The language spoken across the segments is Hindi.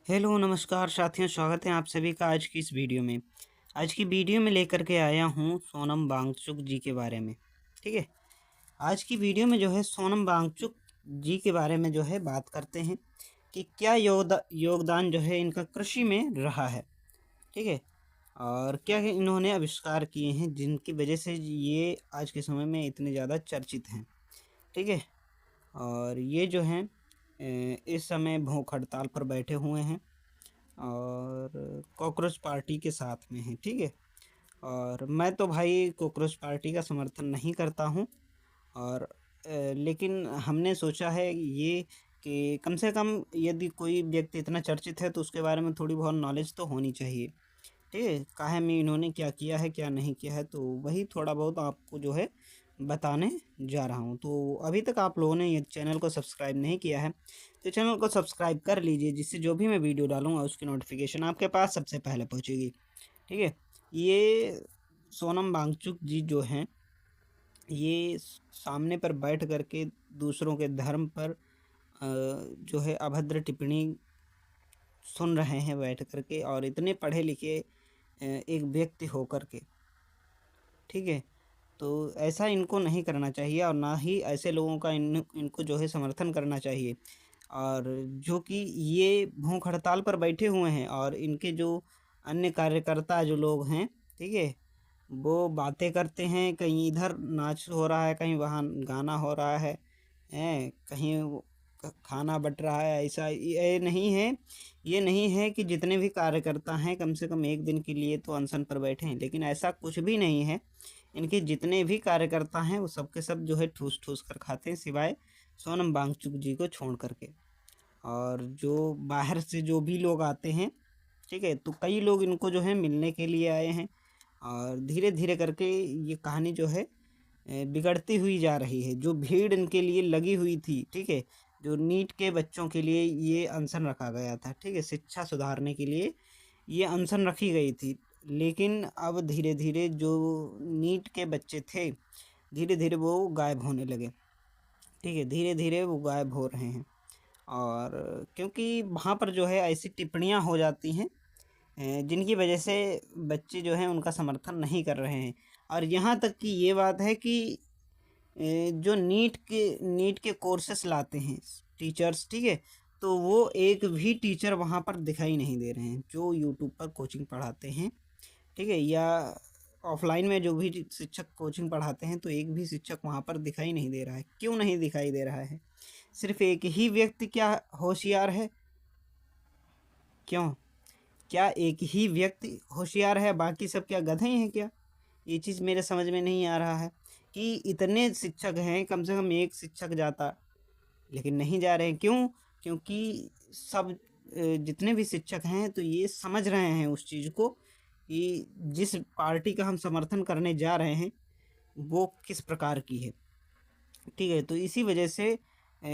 हेलो नमस्कार साथियों, स्वागत है आप सभी का आज की इस वीडियो में। आज की वीडियो में लेकर के आया हूँ सोनम वांगचुक जी के बारे में। ठीक है, आज की वीडियो में जो है सोनम वांगचुक जी के बारे में जो है बात करते हैं कि क्या योगदान जो है इनका कृषि में रहा है। ठीक है, और क्या इन्होंने आविष्कार किए हैं जिनकी वजह से ये आज के समय में इतने ज़्यादा चर्चित हैं। ठीक है, और ये जो हैं इस समय भूख हड़ताल पर बैठे हुए हैं और कॉकरोच पार्टी के साथ में हैं। ठीक है, और मैं तो भाई कॉकरोच पार्टी का समर्थन नहीं करता हूँ। और लेकिन हमने सोचा है ये कि कम से कम यदि कोई व्यक्ति इतना चर्चित है तो उसके बारे में थोड़ी बहुत नॉलेज तो होनी चाहिए। ठीक है, काहे में इन्होंने क्या किया है क्या नहीं किया है, तो वही थोड़ा बहुत आपको जो है बताने जा रहा हूँ। तो अभी तक आप लोगों ने ये चैनल को सब्सक्राइब नहीं किया है तो चैनल को सब्सक्राइब कर लीजिए, जिससे जो भी मैं वीडियो डालूँगा उसकी नोटिफिकेशन आपके पास सबसे पहले पहुँचेगी। ठीक है, ये सोनम वांगचुक जी जो हैं ये सामने पर बैठ कर के दूसरों के धर्म पर जो है अभद्र टिप्पणी सुन रहे हैं बैठ कर के, और इतने पढ़े लिखे एक व्यक्ति होकर के। ठीक है, तो ऐसा इनको नहीं करना चाहिए और ना ही ऐसे लोगों का इनको जो है समर्थन करना चाहिए। और जो कि ये भूख हड़ताल पर बैठे हुए हैं और इनके जो अन्य कार्यकर्ता जो लोग हैं, ठीक है, वो बातें करते हैं, कहीं इधर नाच हो रहा है, कहीं वहाँ गाना हो रहा है, हैं कहीं खाना बट रहा है। ऐसा ये नहीं है कि जितने भी कार्यकर्ता हैं कम से कम एक दिन के लिए तो अनशन पर बैठे हैं, लेकिन ऐसा कुछ भी नहीं है। इनके जितने भी कार्यकर्ता हैं वो सब के सब जो है ठूस ठूस कर खाते हैं, सिवाय सोनम वांगचुक जी को छोड़ करके। और जो बाहर से जो भी लोग आते हैं, ठीक है, तो कई लोग इनको जो है मिलने के लिए आए हैं। और धीरे धीरे करके ये कहानी जो है बिगड़ती हुई जा रही है। जो भीड़ इनके लिए लगी हुई थी, ठीक है, जो नीट के बच्चों के लिए ये अनशन रखा गया था, ठीक है, शिक्षा सुधारने के लिए ये अनशन रखी गई थी। लेकिन अब धीरे धीरे जो नीट के बच्चे थे, धीरे धीरे वो गायब होने लगे। ठीक है, धीरे धीरे वो गायब हो रहे हैं। और क्योंकि वहाँ पर जो है ऐसी टिप्पणियाँ हो जाती हैं जिनकी वजह से बच्चे जो हैं उनका समर्थन नहीं कर रहे हैं। और यहाँ तक कि ये बात है कि जो नीट के कोर्सेस लाते हैं टीचर्स, ठीक है, तो वो एक भी टीचर वहाँ पर दिखाई नहीं दे रहे हैं जो यूट्यूब पर कोचिंग पढ़ाते हैं। ठीक है, या ऑफलाइन में जो भी शिक्षक कोचिंग पढ़ाते हैं, तो एक भी शिक्षक वहाँ पर दिखाई नहीं दे रहा है। क्यों नहीं दिखाई दे रहा है? सिर्फ एक ही व्यक्ति क्या होशियार है? क्यों? क्या एक ही व्यक्ति होशियार है, बाकी सब क्या गधे हैं क्या? ये चीज़ मेरे समझ में नहीं आ रहा है कि इतने शिक्षक हैं, कम से कम एक शिक्षक जाता, लेकिन नहीं जा रहे हैं। क्यों? क्योंकि सब जितने भी शिक्षक हैं तो ये समझ रहे हैं उस चीज़ को कि जिस पार्टी का हम समर्थन करने जा रहे हैं वो किस प्रकार की है। ठीक है, तो इसी वजह से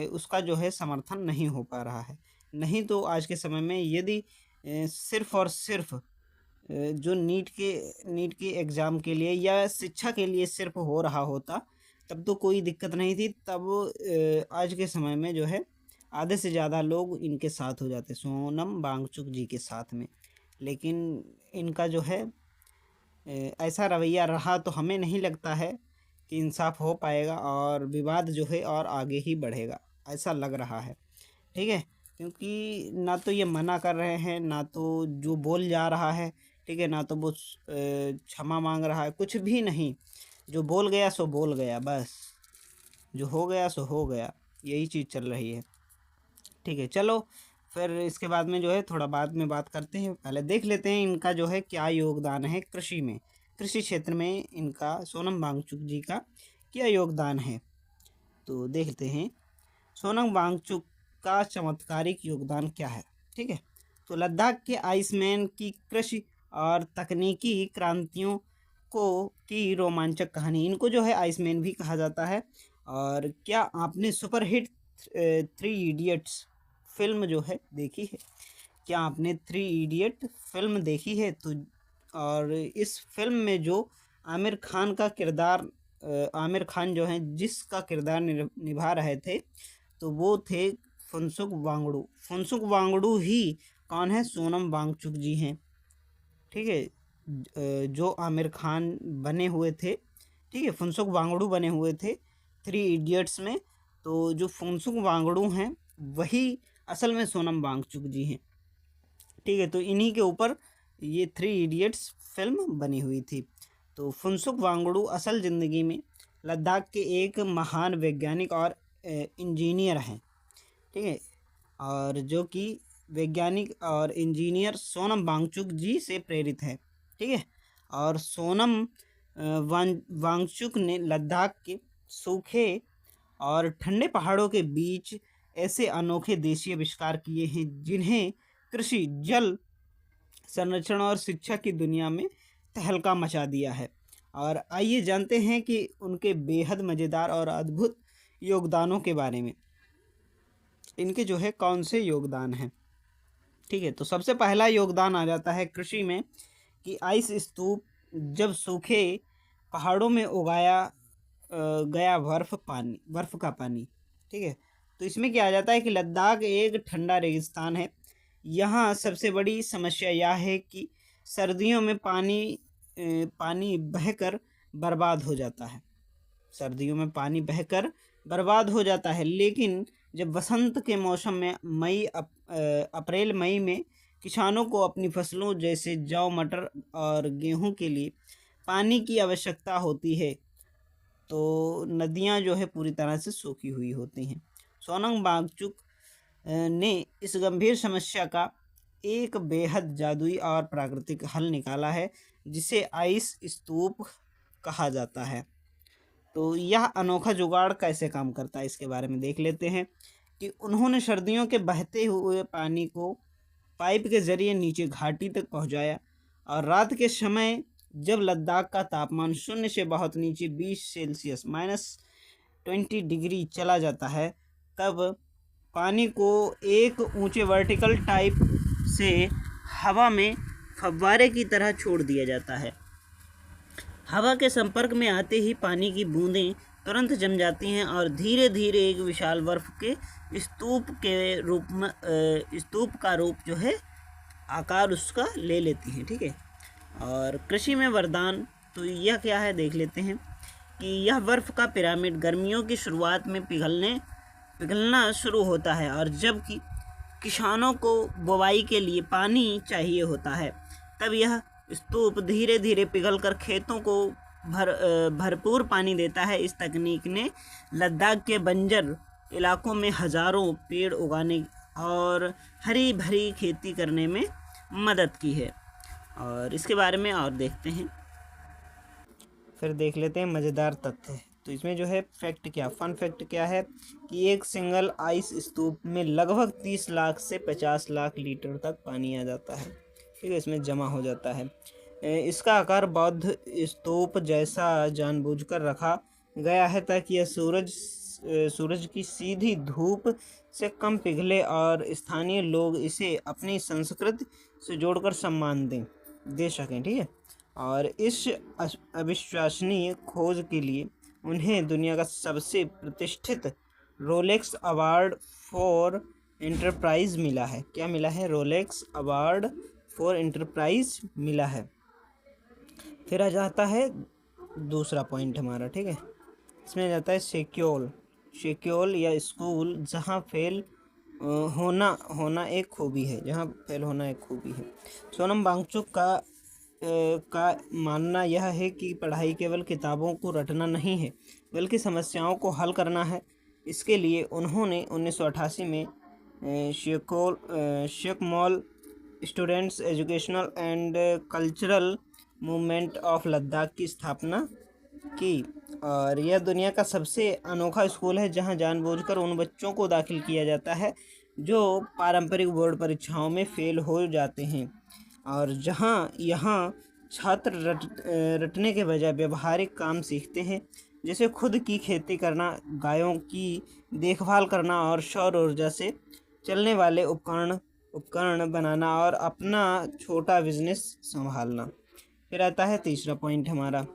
उसका जो है समर्थन नहीं हो पा रहा है। नहीं तो आज के समय में यदि सिर्फ़ और सिर्फ़ जो नीट के एग्ज़ाम के लिए या शिक्षा के लिए सिर्फ़ हो रहा होता, तब तो कोई दिक्कत नहीं थी। तब आज के समय में जो है आधे से ज़्यादा लोग इनके साथ हो जाते, सोनम वांगचुक जी के साथ में। लेकिन इनका जो है ऐसा रवैया रहा तो हमें नहीं लगता है कि इंसाफ हो पाएगा और विवाद जो है और आगे ही बढ़ेगा, ऐसा लग रहा है। ठीक है, क्योंकि ना तो ये मना कर रहे हैं, ना तो जो बोल जा रहा है, ठीक है, ना तो वो क्षमा मांग रहा है, कुछ भी नहीं। जो बोल गया सो बोल गया, बस जो हो गया सो हो गया, यही चीज़ चल रही है। ठीक है, चलो फिर इसके बाद में जो है थोड़ा बाद में बात करते हैं। पहले देख लेते हैं इनका जो है क्या योगदान है कृषि में, कृषि क्षेत्र में इनका सोनम वांगचुक जी का क्या योगदान है। तो देखते हैं सोनम वांगचुक का चमत्कारिक योगदान क्या है। ठीक है, तो लद्दाख के आइसमैन की कृषि और तकनीकी क्रांतियों को की रोमांचक कहानी, इनको जो है आइसमैन भी कहा जाता है। और क्या आपने सुपरहिट थ्री इडियट्स फिल्म जो है देखी है? क्या आपने थ्री इडियट फिल्म देखी है? तो और इस फिल्म में जो आमिर खान का किरदार आमिर खान जो हैं जिसका किरदार निभा रहे थे, तो वो थे फुनसुक वांगडू। फुनसुक वांगडू ही कौन है? सोनम वांगचुक जी हैं, ठीक है, जो आमिर खान बने हुए थे, ठीक है, फुनसुक वांगडू बने हुए थे थ्री इडियट्स में। तो जो फुनसुक वांगडू हैं वही असल में सोनम वांगचुक जी हैं, ठीक है। तो इन्हीं के ऊपर ये थ्री इडियट्स फिल्म बनी हुई थी। तो फुनसुक वांगडू असल ज़िंदगी में लद्दाख के एक महान वैज्ञानिक और इंजीनियर हैं, ठीक है, और जो कि वैज्ञानिक और इंजीनियर सोनम वांगचुक जी से प्रेरित है, ठीक है। और सोनम वांगचुक ने लद्दाख के सूखे और ठंडे पहाड़ों के बीच ऐसे अनोखे देशी आविष्कार किए हैं जिन्हें कृषि, जल संरक्षण और शिक्षा की दुनिया में तहलका मचा दिया है। और आइए जानते हैं कि उनके बेहद मज़ेदार और अद्भुत योगदानों के बारे में। इनके जो है कौन से योगदान हैं, ठीक है। तो सबसे पहला योगदान आ जाता है कृषि में कि आइस स्तूप जब सूखे पहाड़ों में उगाया गया बर्फ़ का पानी, ठीक है। तो इसमें क्या आ जाता है कि लद्दाख एक ठंडा रेगिस्तान है। यहाँ सबसे बड़ी समस्या यह है कि सर्दियों में पानी बहकर बर्बाद हो जाता है, सर्दियों में पानी बहकर बर्बाद हो जाता है। लेकिन जब वसंत के मौसम में अप्रैल मई में किसानों को अपनी फसलों जैसे जौ, मटर और गेहूं के लिए पानी की आवश्यकता होती है तो नदियां जो है पूरी तरह से सूखी हुई होती हैं। सोनम वांगचुक ने इस गंभीर समस्या का एक बेहद जादुई और प्राकृतिक हल निकाला है जिसे आइस स्तूप कहा जाता है। तो यह अनोखा जुगाड़ कैसे काम करता है इसके बारे में देख लेते हैं कि उन्होंने सर्दियों के बहते हुए पानी को पाइप के ज़रिए नीचे घाटी तक पहुंचाया और रात के समय जब लद्दाख का तापमान शून्य से बहुत नीचे 20 सेल्सियस -20 डिग्री चला जाता है तब पानी को एक ऊंचे वर्टिकल टाइप से हवा में फव्वारे की तरह छोड़ दिया जाता है। हवा के संपर्क में आते ही पानी की बूंदें तुरंत जम जाती हैं और धीरे धीरे एक विशाल बर्फ के स्तूप का रूप जो है आकार उसका ले लेती हैं, ठीक है। और कृषि में वरदान तो यह क्या है देख लेते हैं कि यह बर्फ़ का पिरामिड गर्मियों की शुरुआत में पिघलना शुरू होता है और जबकि किसानों को बुवाई के लिए पानी चाहिए होता है तब यह स्तूप धीरे धीरे पिघलकर खेतों को भरपूर पानी देता है। इस तकनीक ने लद्दाख के बंजर इलाकों में हज़ारों पेड़ उगाने और हरी भरी खेती करने में मदद की है। और इसके बारे में और देखते हैं, फिर देख लेते हैं मज़ेदार तथ्य। तो इसमें जो है फन फैक्ट क्या है कि एक सिंगल आइस स्तूप में लगभग 30 लाख से 50 लाख लीटर तक पानी आ जाता है, ठीक है, इसमें जमा हो जाता है। इसका आकार बौद्ध स्तूप जैसा जानबूझकर रखा गया है ताकि यह सूरज की सीधी धूप से कम पिघले और स्थानीय लोग इसे अपनी संस्कृति से जोड़कर सम्मान दे सकें, ठीक है। और इस अविश्वसनीय खोज के लिए उन्हें दुनिया का सबसे प्रतिष्ठित रोलेक्स अवार्ड फॉर एंटरप्राइज मिला है। क्या मिला है? रोलेक्स अवार्ड फॉर एंटरप्राइज मिला है। फिर आ जाता है दूसरा पॉइंट हमारा, ठीक है, इसमें आ जाता है शेक्योल या स्कूल जहाँ फेल होना एक खूबी है, जहाँ फेल होना एक खूबी है। सोनम वांगचुक का मानना यह है कि पढ़ाई केवल किताबों को रटना नहीं है बल्कि समस्याओं को हल करना है। इसके लिए उन्होंने 1988 में SECMOL students educational and cultural movement of Ladakh की स्थापना की और यह दुनिया का सबसे अनोखा स्कूल है जहां जानबूझकर उन बच्चों को दाखिल किया जाता है जो पारंपरिक बोर्ड परीक्षाओं में फेल हो जाते हैं और यहाँ छात्र रटने के बजाय व्यवहारिक काम सीखते हैं, जैसे खुद की खेती करना, गायों की देखभाल करना और सौर ऊर्जा से चलने वाले उपकरण बनाना और अपना छोटा बिजनेस संभालना। फिर आता है तीसरा पॉइंट हमारा।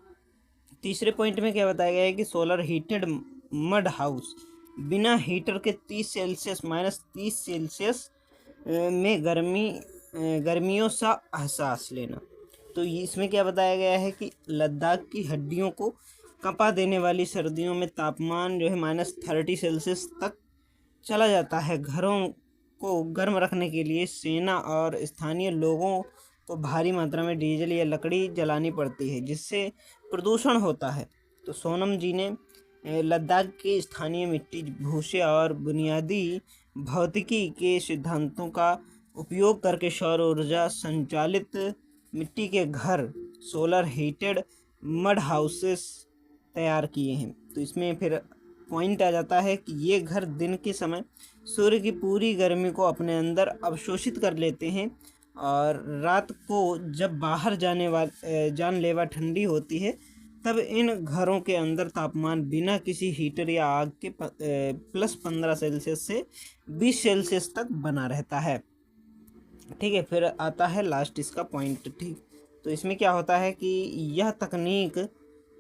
तीसरे पॉइंट में क्या बताया गया है कि सोलर हीटेड मड हाउस बिना हीटर के 30 सेल्सियस -30 सेल्सियस में गर्मियों सा एहसास लेना। तो इसमें क्या बताया गया है कि लद्दाख की हड्डियों को कंपा देने वाली सर्दियों में तापमान जो है -30 सेल्सियस तक चला जाता है। घरों को गर्म रखने के लिए सेना और स्थानीय लोगों को भारी मात्रा में डीजल या लकड़ी जलानी पड़ती है, जिससे प्रदूषण होता है। तो सोनम जी ने लद्दाख के स्थानीय मिट्टी, भूसे और बुनियादी भौतिकी के सिद्धांतों का उपयोग करके सौर ऊर्जा संचालित मिट्टी के घर, सोलर हीटेड मड हाउसेस तैयार किए हैं। तो इसमें फिर पॉइंट आ जाता है कि ये घर दिन के समय सूर्य की पूरी गर्मी को अपने अंदर अवशोषित कर लेते हैं, और रात को जब बाहर जानलेवा ठंडी होती है, तब इन घरों के अंदर तापमान बिना किसी हीटर या आग के +15 सेल्सियस से 20 सेल्सियस तक बना रहता है। ठीक है, फिर आता है लास्ट इसका पॉइंट। ठीक, तो इसमें क्या होता है कि यह तकनीक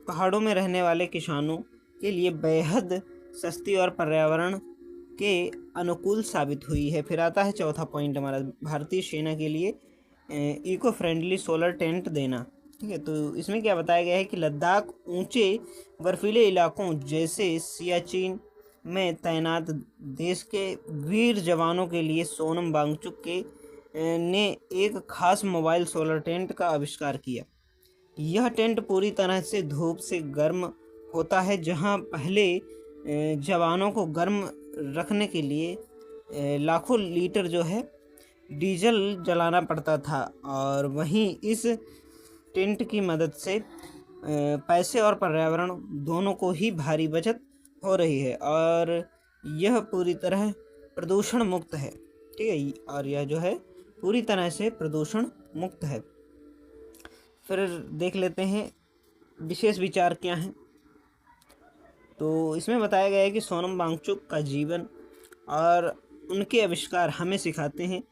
पहाड़ों में रहने वाले किसानों के लिए बेहद सस्ती और पर्यावरण के अनुकूल साबित हुई है। फिर आता है चौथा पॉइंट हमारा, भारतीय सेना के लिए इको फ्रेंडली सोलर टेंट देना। ठीक है, तो इसमें क्या बताया गया है कि लद्दाख ऊंचे बर्फीले इलाकों जैसे सियाचिन में तैनात देश के वीर जवानों के लिए सोनम वांगचुक ने एक खास मोबाइल सोलर टेंट का आविष्कार किया। यह टेंट पूरी तरह से धूप से गर्म होता है। जहां पहले जवानों को गर्म रखने के लिए लाखों लीटर जो है डीजल जलाना पड़ता था, और वहीं इस टेंट की मदद से पैसे और पर्यावरण दोनों को ही भारी बचत हो रही है, और यह पूरी तरह प्रदूषण मुक्त है। ठीक है, और यह जो है पूरी तरह से प्रदूषण मुक्त है। फिर देख लेते हैं विशेष विचार क्या हैं। तो इसमें बताया गया है कि सोनम वांगचुक का जीवन और उनके आविष्कार हमें सिखाते हैं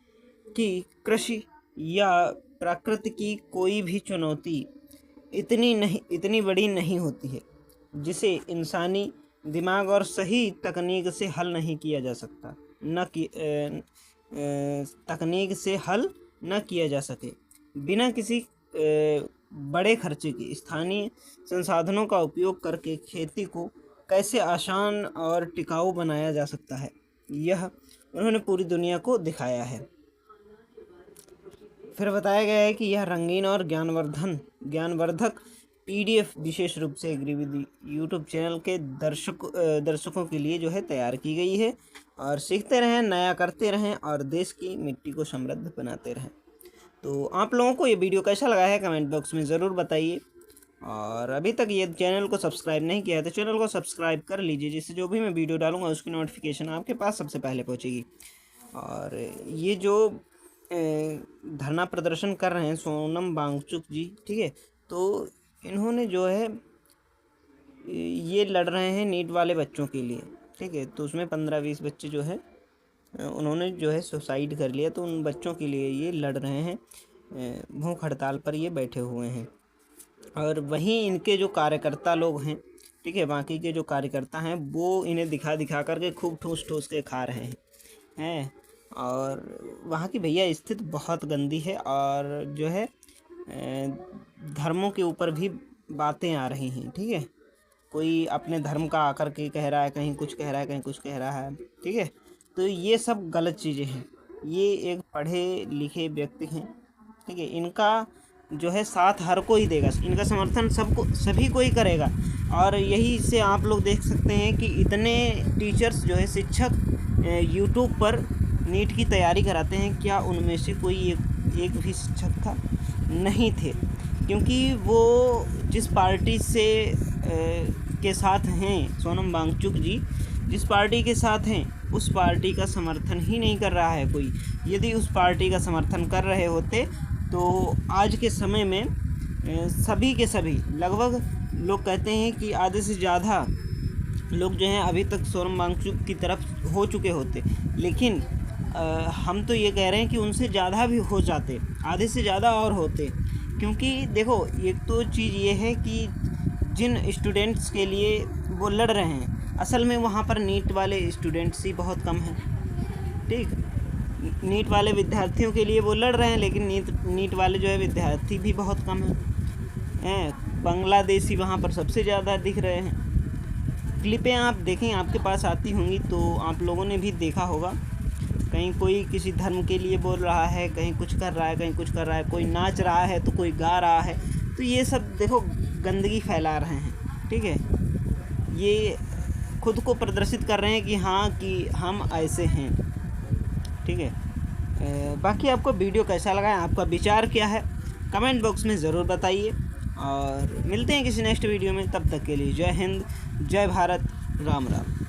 कि कृषि या प्रकृति की कोई भी चुनौती इतनी बड़ी नहीं होती है जिसे इंसानी दिमाग और सही तकनीक से हल नहीं किया जा सकता, तकनीक से हल न किया जा सके। बिना किसी बड़े खर्चे के स्थानीय संसाधनों का उपयोग करके खेती को कैसे आसान और टिकाऊ बनाया जा सकता है, यह उन्होंने पूरी दुनिया को दिखाया है। फिर बताया गया है कि यह रंगीन और ज्ञानवर्धक PDF विशेष रूप से एग्रीविद यूट्यूब चैनल के दर्शकों के लिए जो है तैयार की गई है, और सीखते रहें, नया करते रहें और देश की मिट्टी को समृद्ध बनाते रहें। तो आप लोगों को ये वीडियो कैसा लगा है कमेंट बॉक्स में ज़रूर बताइए, और अभी तक ये चैनल को सब्सक्राइब नहीं किया है तो चैनल को सब्सक्राइब कर लीजिए, जिससे जो भी मैं वीडियो डालूंगा उसकी नोटिफिकेशन आपके पास सबसे पहले पहुंचेगी। और ये जो धरना प्रदर्शन कर रहे हैं सोनम वांगचुक जी, ठीक है, तो इन्होंने जो है ये लड़ रहे हैं नीट वाले बच्चों के लिए। ठीक है, तो उसमें 15-20 बच्चे जो है उन्होंने जो है सुसाइड कर लिया, तो उन बच्चों के लिए ये लड़ रहे हैं, भूख हड़ताल पर ये बैठे हुए हैं। और वहीं इनके जो कार्यकर्ता लोग हैं, ठीक है, बाकी के जो कार्यकर्ता हैं वो इन्हें दिखा करके खूब ठूस के खा रहे हैं। और वहाँ की भैया स्थिति बहुत गंदी है, और जो है धर्मों के ऊपर भी बातें आ रही हैं। ठीक है, कोई अपने धर्म का आकर के कह रहा है, कहीं कुछ कह रहा है, कहीं कुछ कह रहा है। ठीक है, तो ये सब गलत चीज़ें हैं। ये एक पढ़े लिखे व्यक्ति हैं, ठीक है, इनका जो है साथ हर कोई देगा, इनका समर्थन सभी कोई करेगा। और यही से आप लोग देख सकते हैं कि इतने टीचर्स जो है शिक्षक यूट्यूब पर नीट की तैयारी कराते हैं, क्या उनमें से कोई एक भी शिक्षक था? नहीं थे, क्योंकि वो जिस पार्टी से के साथ हैं, सोनम वांगचुक जी जिस पार्टी के साथ हैं उस पार्टी का समर्थन ही नहीं कर रहा है कोई। यदि उस पार्टी का समर्थन कर रहे होते तो आज के समय में सभी के सभी लगभग लोग कहते हैं कि आधे से ज़्यादा लोग जो हैं अभी तक सोनम वांगचुक की तरफ हो चुके होते। लेकिन हम तो ये कह रहे हैं कि उनसे ज़्यादा भी हो जाते, आधे से ज़्यादा और होते। क्योंकि देखो, एक तो चीज़ ये है कि जिन स्टूडेंट्स के लिए वो लड़ रहे हैं, असल में वहाँ पर नीट वाले स्टूडेंट्स ही बहुत कम हैं। ठीक, नीट वाले विद्यार्थियों के लिए वो लड़ रहे हैं, लेकिन नीट वाले जो है विद्यार्थी भी बहुत कम हैं। बांग्लादेशी वहाँ पर सबसे ज़्यादा दिख रहे हैं। क्लिपें आप देखें, आपके पास आती होंगी तो आप लोगों ने भी देखा होगा, कहीं कोई किसी धर्म के लिए बोल रहा है, कहीं कुछ कर रहा है, कहीं कुछ कर रहा है, कोई नाच रहा है तो कोई गा रहा है। तो ये सब देखो गंदगी फैला रहे हैं, ठीक है। ये खुद को प्रदर्शित कर रहे हैं कि हाँ कि हम ऐसे हैं, ठीक है। बाकी आपको वीडियो कैसा लगा, आपका विचार क्या है, कमेंट बॉक्स में ज़रूर बताइए। और मिलते हैं किसी नेक्स्ट वीडियो में, तब तक के लिए जय हिंद, जय भारत, राम राम।